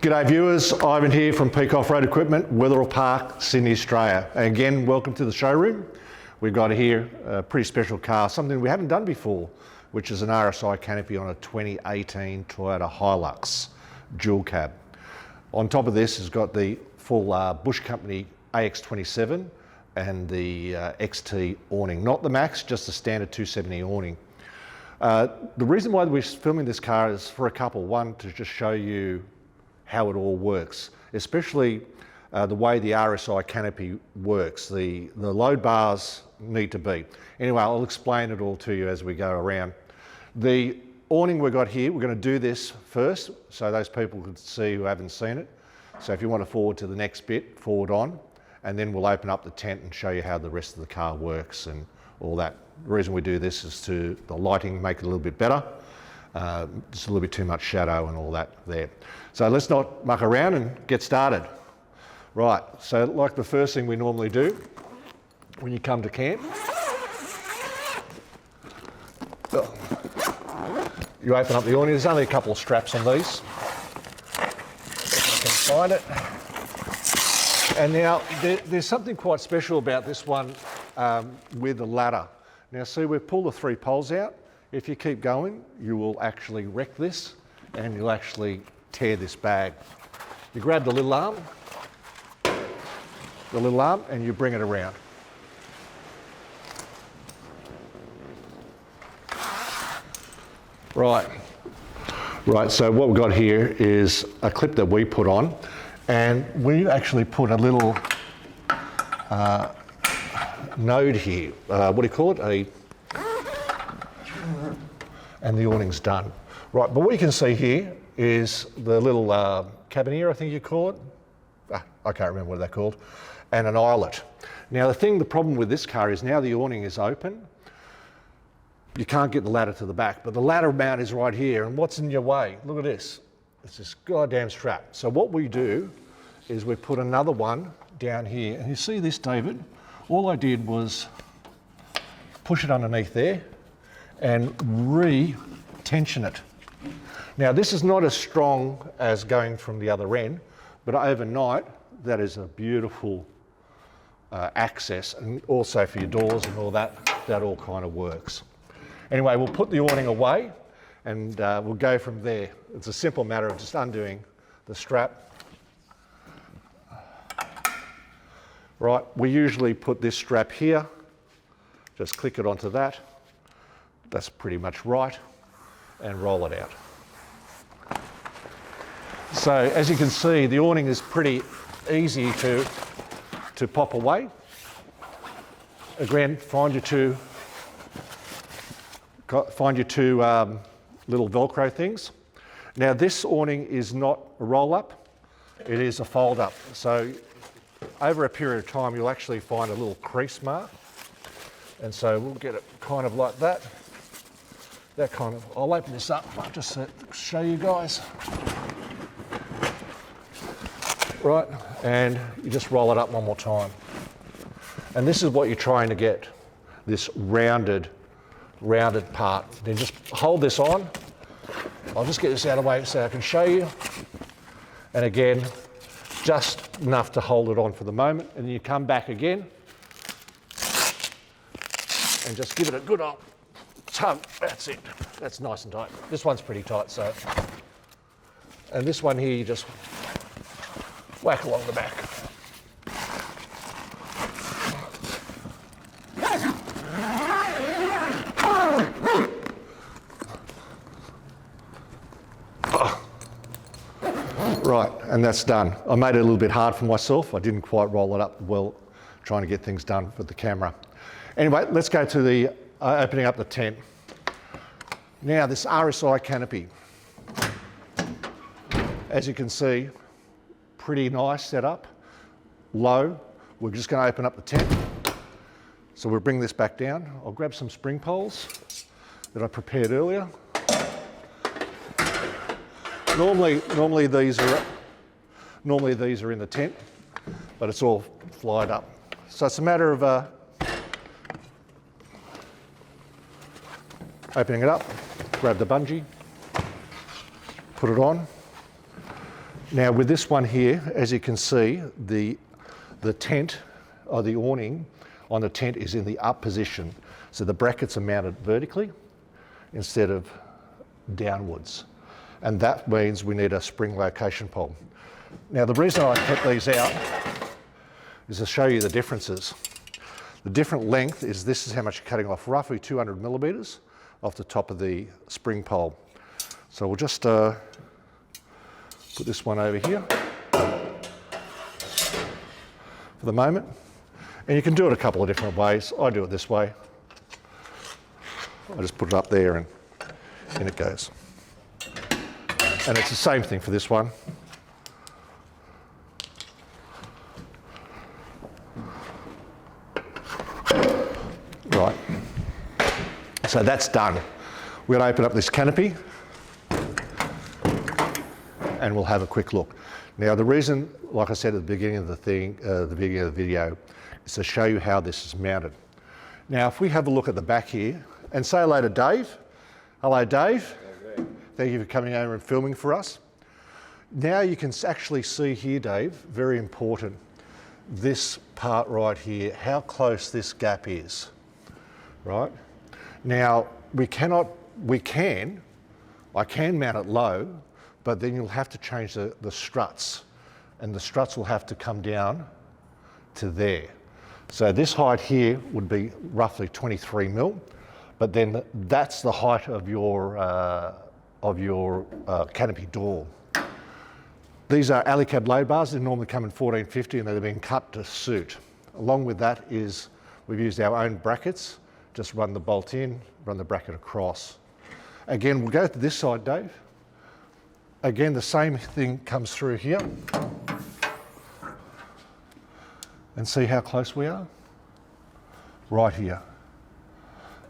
G'day viewers, Ivan here from Peak Offroad Equipment, Wetherill Park, Sydney, Australia. And again, welcome to the showroom. We've got here a pretty special car, something we haven't done before, which is an RSI Canopy on a 2018 Toyota Hilux dual cab. On top of this has got the full Bush Company AX27 and the XT awning, not the Max, just the standard 270 awning. The reason why we're filming this car is for a couple. One, to just show you how it all works, especially the way the RSI Canopy works. The load bars need to be. Anyway, I'll explain it all to you as we go around. The awning we've got here, we're going to do this first so those people can see who haven't seen it. So if you want to forward to the next bit, forward on, and then we'll open up the tent and show you how the rest of the car works and all that. The reason we do this is to the lighting, make it a little bit better. Just a little bit too much shadow and all that there. So let's not muck around and get started. Right, so like the first thing we normally do when you come to camp, you open up the awning. There's only a couple of straps on these. If I can find it. And now there's something quite special about this one with the ladder. Now see, we've pulled the three poles out. If you keep going, you will actually wreck this and you'll actually tear this bag. You grab the little arm and you bring it around. Right, so what we've got here is a clip that we put on, and we actually put a little node here. What do you call it? And the awning's done. Right, but what you can see here is the little cabinier, I think you call it. I can't remember what they're called. And an eyelet. Now the problem with this car is now the awning is open. You can't get the ladder to the back, but the ladder mount is right here, and what's in your way? Look at this. It's this goddamn strap. So what we do is we put another one down here, and you see this, David? All I did was push it underneath there and re-tension it. Now this is not as strong as going from the other end, but overnight that is a beautiful access, and also for your doors and all that all kind of works. Anyway, we'll put the awning away and we'll go from there. It's a simple matter of just undoing the strap. Right, we usually put this strap here, just click it onto that. That's pretty much right, and roll it out. So as you can see, the awning is pretty easy to pop away. Again, find your two little Velcro things. Now this awning is not a roll-up, it is a fold-up. So over a period of time, you'll actually find a little crease mark. And so we'll get it kind of like that. I'll open this up just to show you guys. Right, and you just roll it up one more time. And this is what you're trying to get, this rounded part. Then just hold this on. I'll just get this out of the way so I can show you. And again, just enough to hold it on for the moment. And then you come back again and just give it a good old tug. That's it. That's nice and tight. This one's pretty tight, so. And this one here, you just whack along the back. Right, and that's done. I made it a little bit hard for myself. I didn't quite roll it up well, trying to get things done with the camera. Anyway, let's go to the opening up the tent. Now this RSI Canopy, as you can see, pretty nice setup, low. We're just going to open up the tent. So we'll bring this back down. I'll grab some spring poles that I prepared earlier. Normally these are in the tent, but it's all flyed up. So it's a matter of opening it up, grab the bungee, put it on. Now with this one here, as you can see, the tent, or the awning on the tent is in the up position. So the brackets are mounted vertically instead of downwards. And that means we need a spring location pole. Now the reason I kept these out is to show you the differences. The different length is, this is how much you're cutting off, roughly 200 millimeters off the top of the spring pole. So we'll just put this one over here for the moment. And you can do it a couple of different ways. I do it this way. I just put it up there and in it goes. And it's the same thing for this one. Right, so that's done. We're going to open up this canopy and we'll have a quick look. Now the reason, like I said at the beginning of the video, is to show you how this is mounted. Now if we have a look at the back here, and say hello to Dave. Hello Dave. Okay. Thank you for coming over and filming for us. Now you can actually see here, Dave, very important, this part right here, how close this gap is. Right? Now, I can mount it low, but then you'll have to change the struts, and the struts will have to come down to there. So this height here would be roughly 23 mil, but then that's the height of your canopy door. These are Alu-Cab load bars. They normally come in 1450 and they've been cut to suit. Along with that is, we've used our own brackets. Just run the bolt in, run the bracket across. Again, we'll go to this side, Dave. Again, the same thing comes through here. And see how close we are? Right here.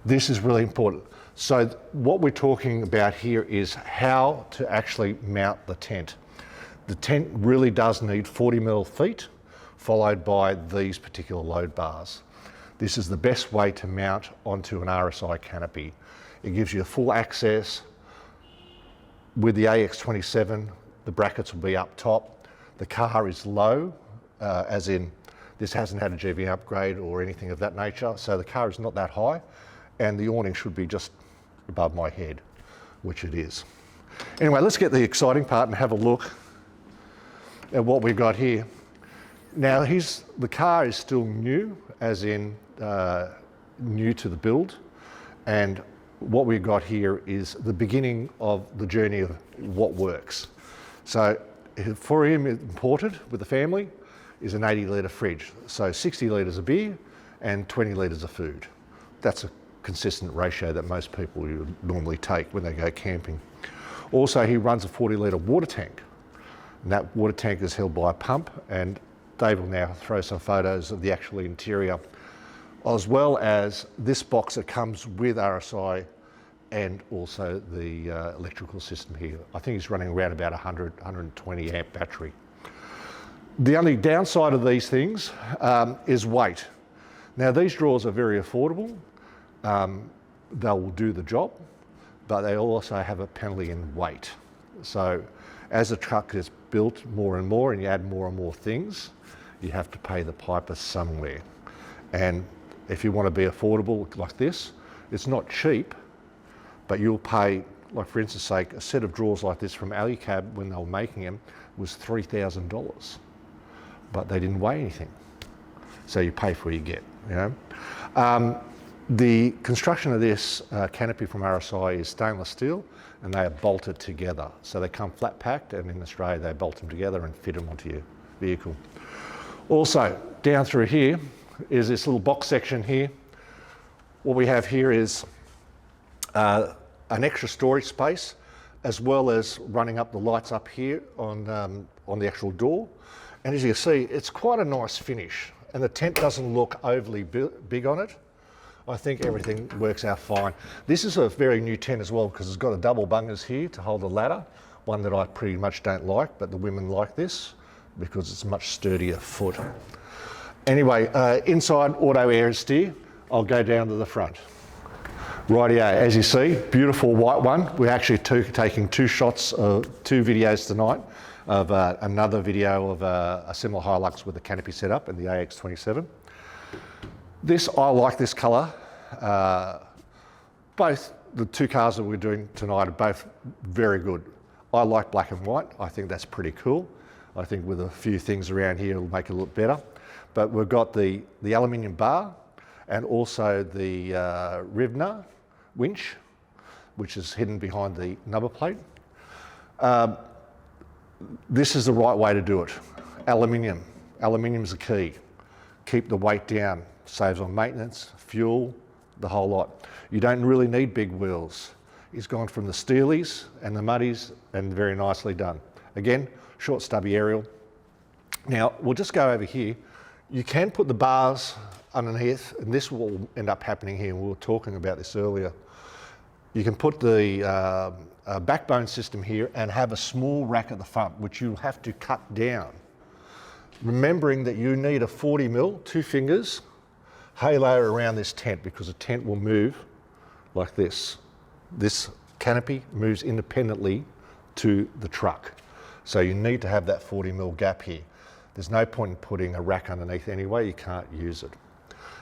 This is really important. So what we're talking about here is how to actually mount the tent. The tent really does need 40 mil feet, followed by these particular load bars. This is the best way to mount onto an RSI canopy. It gives you full access. With the AX27, the brackets will be up top. The car is low, as in this hasn't had a GV upgrade or anything of that nature, so the car is not that high, and the awning should be just above my head, which it is. Anyway, let's get the exciting part and have a look at what we've got here. Now, the car is still new, as in new to the build, and what we've got here is the beginning of the journey of what works. So for him, imported with the family is an 80 litre fridge. So 60 litres of beer and 20 litres of food. That's a consistent ratio that most people would normally take when they go camping. Also, he runs a 40 litre water tank, and that water tank is held by a pump, and Dave will now throw some photos of the actual interior, as well as this box that comes with RSI and also the electrical system here. I think he's running around about 120 amp battery. The only downside of these things is weight. Now these drawers are very affordable. They will do the job, but they also have a penalty in weight. So as the truck is built more and more and you add more and more things, you have to pay the piper somewhere. And if you want to be affordable like this, it's not cheap, but you'll pay, like for instance sake, a set of drawers like this from Alu-Cab when they were making them was $3,000, but they didn't weigh anything. So you pay for what you get, you know. The construction of this canopy from RSI is stainless steel, and they are bolted together. So they come flat packed, and in Australia they bolt them together and fit them onto your vehicle. Also, down through here is this little box section here. What we have here is an extra storage space, as well as running up the lights up here on the actual door. And as you can see, it's quite a nice finish, and the tent doesn't look overly big on it. I think everything works out fine. This is a very new tent as well, because it's got a double bungers here to hold a ladder, one that I pretty much don't like, but the women like this because it's a much sturdier foot. Anyway, inside auto air steer, I'll go down to the front. Rightio, as you see, beautiful white one. We're actually taking two videos tonight. of another video of a similar Hilux with a canopy setup in the AX27. I like this colour. Both the two cars that we're doing tonight are both very good. I like black and white. I think that's pretty cool. I think with a few things around here, it'll make it look better. But we've got the aluminium bar and also the Rivner winch, which is hidden behind the number plate. This is the right way to do it. Aluminium. Aluminium's the key. Keep the weight down. Saves on maintenance, fuel, the whole lot. You don't really need big wheels. He's gone from the Steelies and the Muddies, and very nicely done. Again, short stubby aerial. Now, we'll just go over here. You can put the bars underneath, and this will end up happening here, and we were talking about this earlier. You can put the backbone system here and have a small rack at the front, which you'll have to cut down. Remembering that you need a 40mm, 2 fingers, halo around this tent, because the tent will move like this. This canopy moves independently to the truck. So you need to have that 40mm gap here. There's no point in putting a rack underneath anyway, you can't use it.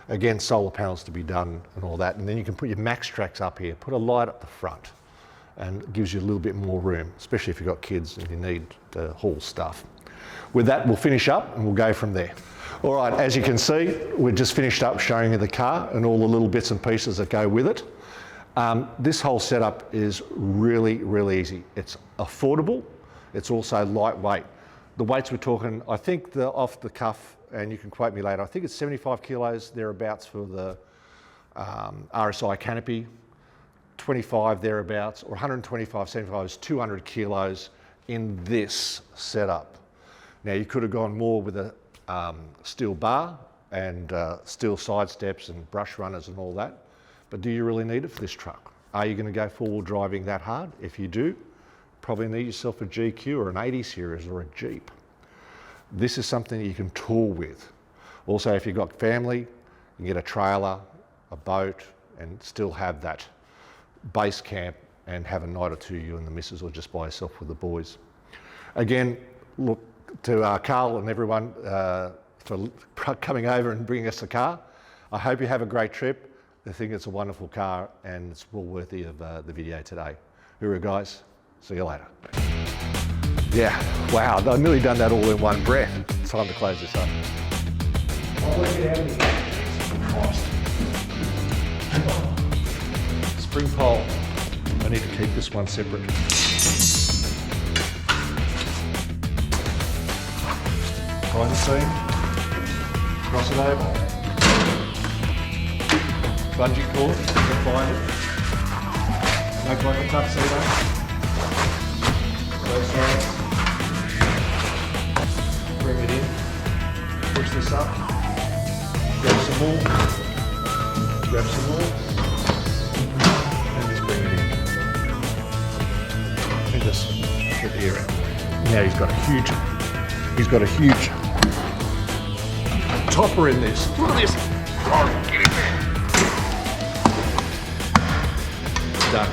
Again, solar panels to be done and all that, and then you can put your max tracks up here, put a light up the front, and it gives you a little bit more room, especially if you've got kids and you need to haul stuff. With that, we'll finish up and we'll go from there. All right, as you can see, we've just finished up showing you the car and all the little bits and pieces that go with it. This whole setup is really, really easy. It's affordable, it's also lightweight. The weights we're talking, I think off the cuff, and you can quote me later, I think it's 75 kilos thereabouts for the RSI Canopy, 25 thereabouts, or 125, 75 is 200 kilos in this setup. Now you could have gone more with a steel bar and steel side steps and brush runners and all that, but do you really need it for this truck? Are you going to go four-wheel driving that hard? If you do, probably need yourself a GQ or an 80 series or a Jeep. This is something that you can tool with. Also, if you've got family, you can get a trailer, a boat, and still have that base camp and have a night or two, you and the missus, or just by yourself with the boys. Again, look to Carl and everyone for coming over and bringing us the car. I hope you have a great trip. I think it's a wonderful car and it's well worthy of the video today. Hoorah guys, see you later. Yeah, wow, I've nearly done that all in one breath. It's time to close this up. Spring pole. I need to keep this one separate. Find the seam, cross it over. Bungee cord, find it. Make like a tuxedo. Both sides. Bring it in. Push this up. Grab some more. Grab some more. And just bring it in. And just get the air out. Now he's got a huge topper in this. Look at this. Oh, get in there. Done.